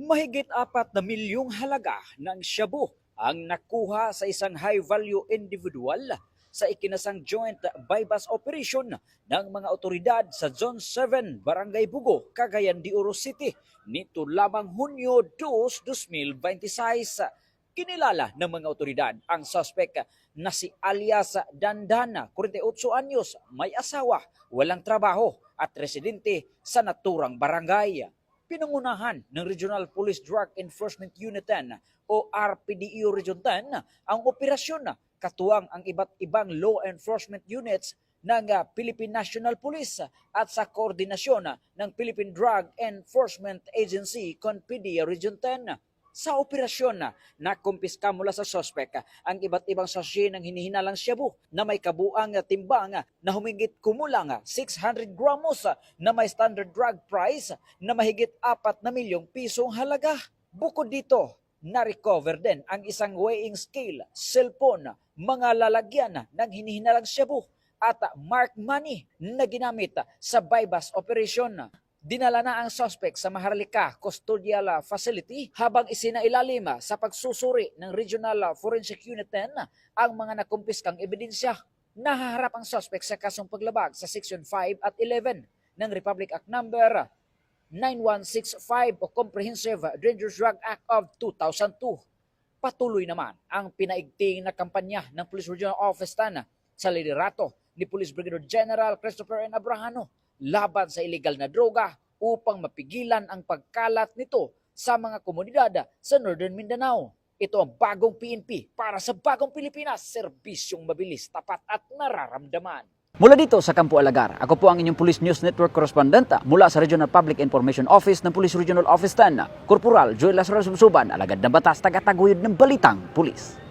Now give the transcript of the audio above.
Mahigit 4 na milyong halaga ng shabu ang nakuha sa isang high-value individual sa ikinasang joint bypass operation ng mga otoridad sa Zone 7, Barangay Bugo, Cagayan de Oro City nito lamang Hunyo 2, 2026. Kinilala ng mga otoridad ang suspect na si alias Dandana, 48 anyos, may asawa, walang trabaho at residente sa naturang barangay. Pinangunahan ng Regional Police Drug Enforcement Unit 10 o RPDEO Region 10 ang operasyon, katuwang ang iba't ibang law enforcement units ng Philippine National Police at sa koordinasyon ng Philippine Drug Enforcement Agency CONPIDEA Region 10. Sa operasyon na kumpiska mula sa suspect ang iba't ibang sachet ng hinihinalang shabu na may kabuang timbang na humigit kumulang 600 gramos na may standard drug price na mahigit 4 na milyong pisong halaga. Bukod dito, na-recover din ang isang weighing scale, cellphone, mga lalagyan ng hinihinalang shabu at mark money na ginamit sa bypass operation. Dinala na ang suspect sa Maharlika Custodial Facility habang isinailalim sa pagsusuri ng Regional Forensic Unit 10 ang mga nakumpiskang ebidensya. Nahaharap ang suspect sa kasong paglabag sa Section 5 at 11 ng Republic Act Number 9165 o Comprehensive Dangerous Drug Act of 2002. Patuloy naman ang pinaigting na kampanya ng Police Regional Office 10 sa liderato ni Police Brigadier General Christopher N. Abrahano laban sa illegal na droga upang mapigilan ang pagkalat nito sa mga komunidad sa Northern Mindanao. Ito ang bagong PNP para sa bagong Pilipinas, serbisyong mabilis, tapat at nararamdaman. Mula dito sa Campo Alagar, ako po ang inyong Police News Network correspondent mula sa Regional Public Information Office ng Police Regional Office 10, Corporal Joel Lazaro Subsuban, alagad ng batas, tagataguyod ng balitang pulis.